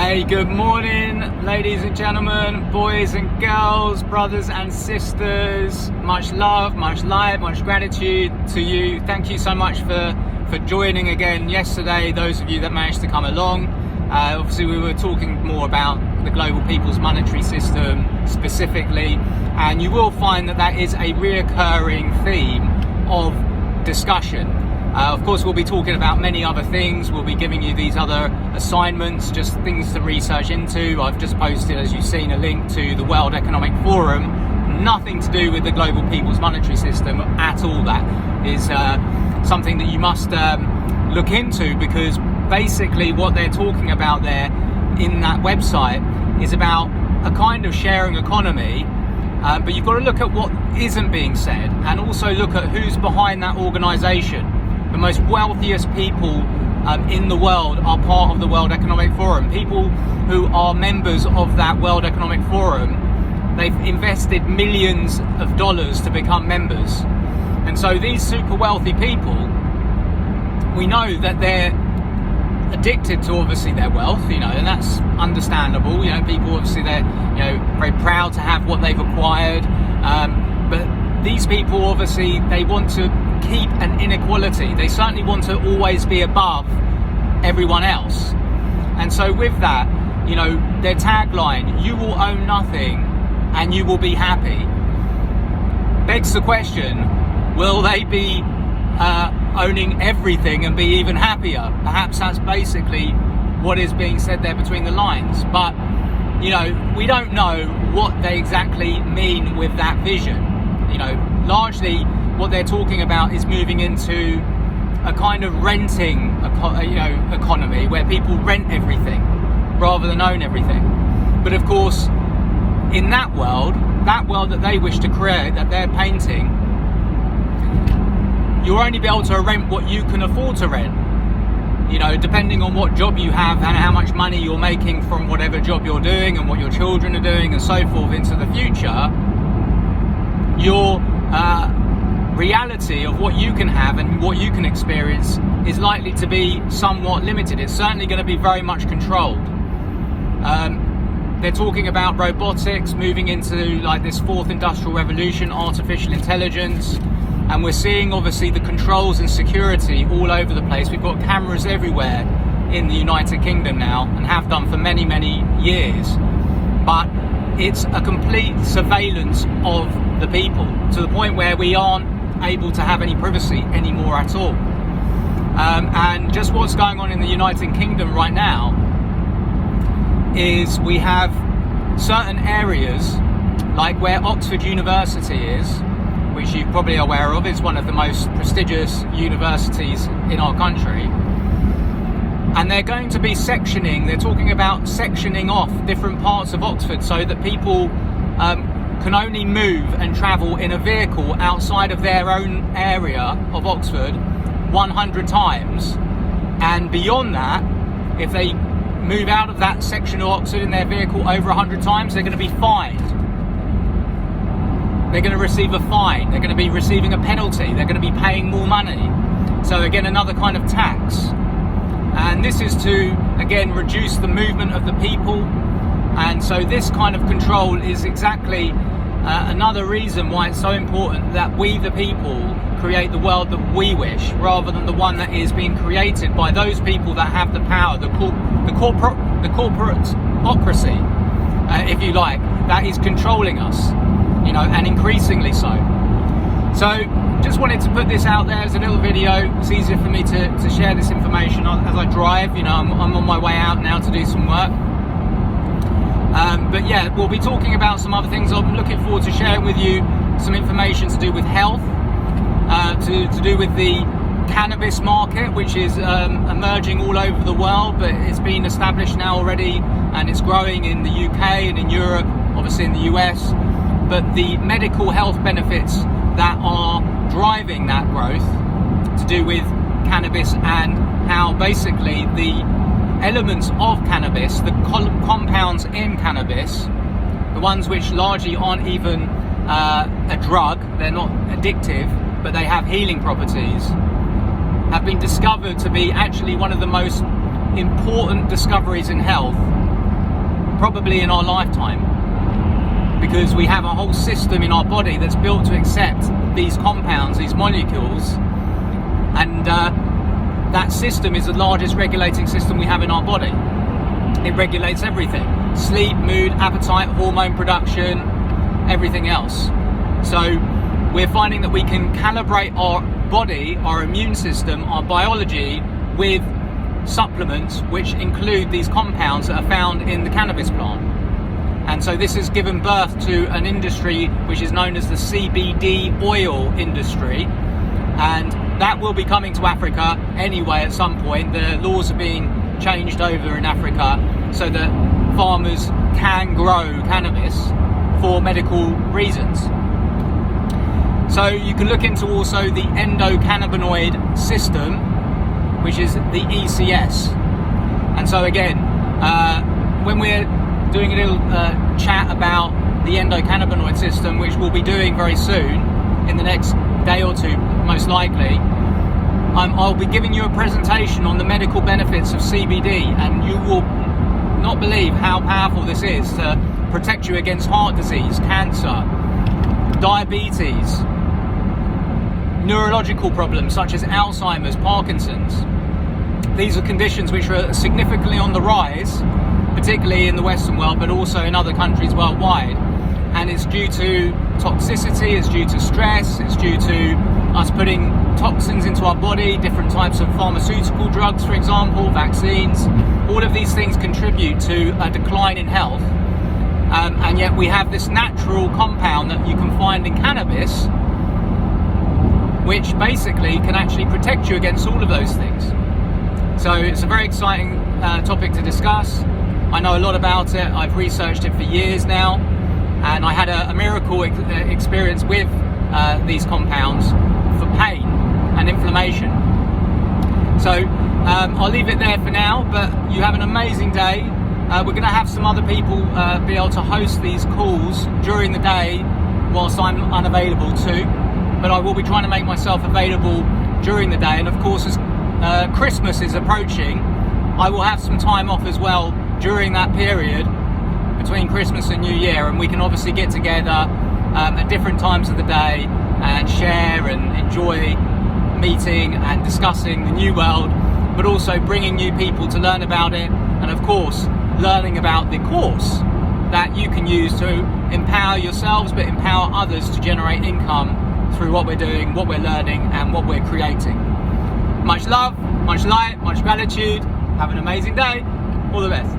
Hey, good morning, ladies and gentlemen, boys and girls, brothers and sisters. Much love, much light, much gratitude to you. Thank you so much for joining again yesterday, those of you that managed to come along. Obviously, we were talking more about the global people's monetary system specifically, and you will find that is a reoccurring theme of discussion. Of course, we'll be talking about many other things. We'll be giving you these other assignments, just things to research into. I've just posted, as you've seen, a link to the World Economic Forum. Nothing to do with the global people's monetary system at all. That is something that you must look into, because basically what they're talking about there in that website is about a kind of sharing economy. But you've got to look at what isn't being said, and also look at who's behind that organisation. The most wealthiest people in the world are part of the World Economic Forum. People who are members of that World Economic Forum, they've invested millions of dollars to become members. And so these super wealthy people, we know that they're addicted to obviously their wealth, and that's understandable. People obviously, they're very proud to have what they've acquired, but these people obviously, they want to keep an inequality. They certainly want to always be above everyone else. And so with that, their tagline, "You will own nothing and you will be happy," begs the question, will they be owning everything and be even happier? Perhaps that's basically what is being said there between the lines. But we don't know what they exactly mean with that vision. Largely what they're talking about is moving into a kind of renting economy, where people rent everything rather than own everything. But of course, in that world that they wish to create, that they're painting, you'll only be able to rent what you can afford to rent. Depending on what job you have and how much money you're making from whatever job you're doing and what your children are doing and so forth into the future, your reality of what you can have and what you can experience is likely to be somewhat limited. It's certainly going to be very much controlled. They're talking about robotics moving into like this fourth industrial revolution, artificial intelligence, and we're seeing obviously the controls and security all over the place. We've got cameras everywhere in the United Kingdom now, and have done for many, many years. But it's a complete surveillance of the people, to the point where we aren't able to have any privacy anymore at all. And just what's going on in the United Kingdom right now is we have certain areas, like where Oxford University is, which you're probably aware of, is one of the most prestigious universities in our country. And they're going to be they're talking about sectioning off different parts of Oxford so that people can only move and travel in a vehicle outside of their own area of Oxford 100 times. And beyond that, if they move out of that section of Oxford in their vehicle over 100 times, they're going to be fined. They're going to receive a fine. They're going to be receiving a penalty. They're going to be paying more money. So again, another kind of tax. And this is to, again, reduce the movement of the people. And so this kind of control is exactly another reason why it's so important that we, the people, create the world that we wish, rather than the one that is being created by those people that have the power, the corporateocracy, if you like, that is controlling us, and increasingly so. So just wanted to put this out there as a little video. It's easier for me to share this information as I drive. I'm on my way out now to do some work. But yeah, we'll be talking about some other things. I'm looking forward to sharing with you some information to do with health, to do with the cannabis market, which is emerging all over the world, but it's been established now already, and it's growing in the UK and in Europe, obviously in the US. But the medical health benefits that are driving that growth, to do with cannabis, and how basically the elements of cannabis, the compounds in cannabis, the ones which largely aren't even a drug, they're not addictive, but they have healing properties, have been discovered to be actually one of the most important discoveries in health probably in our lifetime, because we have a whole system in our body that's built to accept these compounds, these molecules, and that system is the largest regulating system we have in our body. It regulates everything: sleep, mood, appetite, hormone production, everything else. So we're finding that we can calibrate our body, our immune system, our biology with supplements which include these compounds that are found in the cannabis plant. And so this has given birth to an industry which is known as the CBD oil industry, and that will be coming to Africa anyway at some point. The laws are being changed over in Africa so that farmers can grow cannabis for medical reasons. So you can look into also the endocannabinoid system, which is the ECS. And so again, when we're doing a little chat about the endocannabinoid system, which we'll be doing very soon, in the next day or two most likely, I'll be giving you a presentation on the medical benefits of CBD, and you will not believe how powerful this is to protect you against heart disease, cancer, diabetes, neurological problems such as Alzheimer's, Parkinson's. These are conditions which are significantly on the rise, particularly in the Western world, but also in other countries worldwide. And it's due to toxicity, it's due to stress, it's due to us putting toxins into our body, different types of pharmaceutical drugs, for example, vaccines. All of these things contribute to a decline in health. And yet we have this natural compound that you can find in cannabis, which basically can actually protect you against all of those things. So it's a very exciting topic to discuss. I know a lot about it. I've researched it for years now, and I had a miracle experience with these compounds for pain and inflammation. So I'll leave it there for now, but you have an amazing day. We're going to have some other people be able to host these calls during the day whilst I'm unavailable too, but I will be trying to make myself available during the day. And of course, as Christmas is approaching, I will have some time off as well during that period between Christmas and New Year, and we can obviously get together at different times of the day and share and enjoy meeting and discussing the new world, but also bringing new people to learn about it, and of course learning about the course that you can use to empower yourselves but empower others to generate income through what we're doing, what we're learning, and what we're creating. Much love, much light, much gratitude. Have an amazing day. All the best.